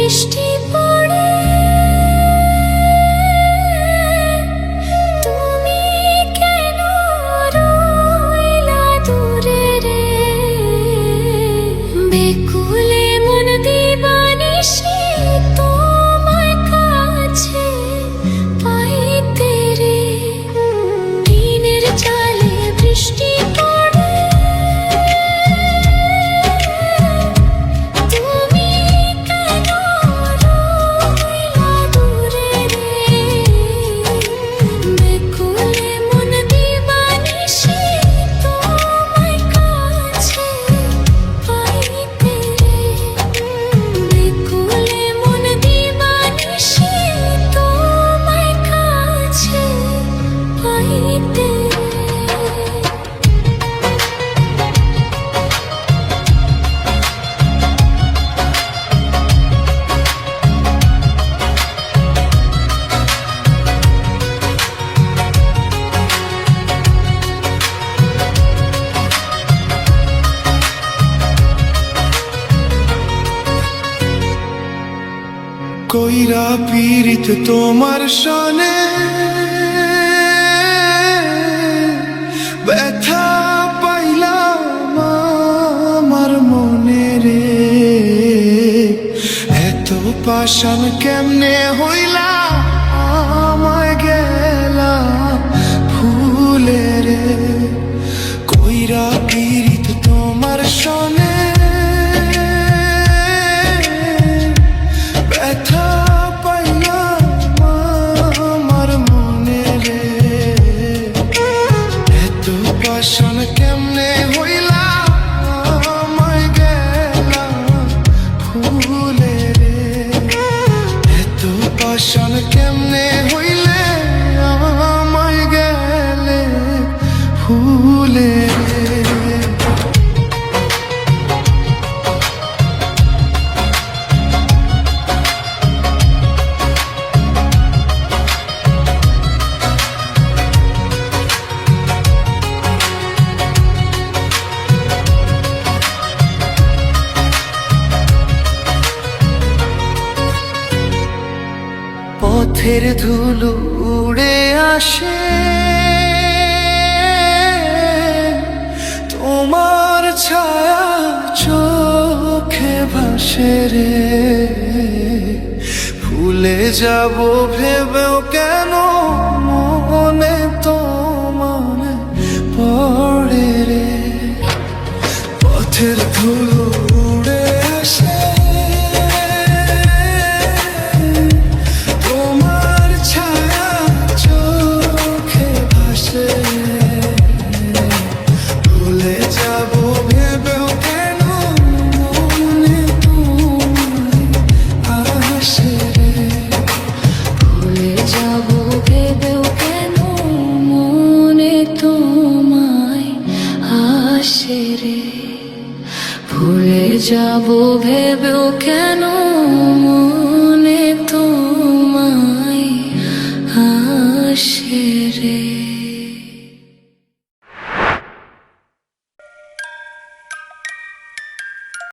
বৃষ্টি পড়ে তুমি কেন রইলা দূরে রে বেকুলে মন দিবানিশি তোমার কাছে পাইতে রে দিনের চালে বৃষ্টি পড়ে তুমি কেন রইলা দূরে রে বেকুলে মন দিবানিশি তোমার কাছে পাইতে রে বেকুলে মন দিবানিশি তোমার কাছে পাইতে রে। কইরা পীড়িত তোমার সনে ব্যথা পাইলাম আমার মনে রে এত পাষাণ কেমনে হইলা আমায় গেলা ভুলে রে কইরা পীড়িত তোমার সনে ব্যথা পাইলাম আমার মনে রে এত পাষাণ কেমনে হইলা আমায় গেলা ভুলে রে এত পাষাণ কেমনে হইলে আমায় গেলে ভুলে রে। পথের ধুলো উড়ে আসে তোমার ছায়া চোখে ভাসে রে ভুলে যাব ভেবেও কেন মনে তোমার পড়ে রে পথের ধুলো উড়ে আসে তোমার ছায়া চোখে ভাসে ভুলে যাব ভেবেও কেন মনে তোমায় আসে রে ভুলে যাব ভেবেও কেন মনে তোমায় আসে রে ভুলে যাব ভেবেও কেন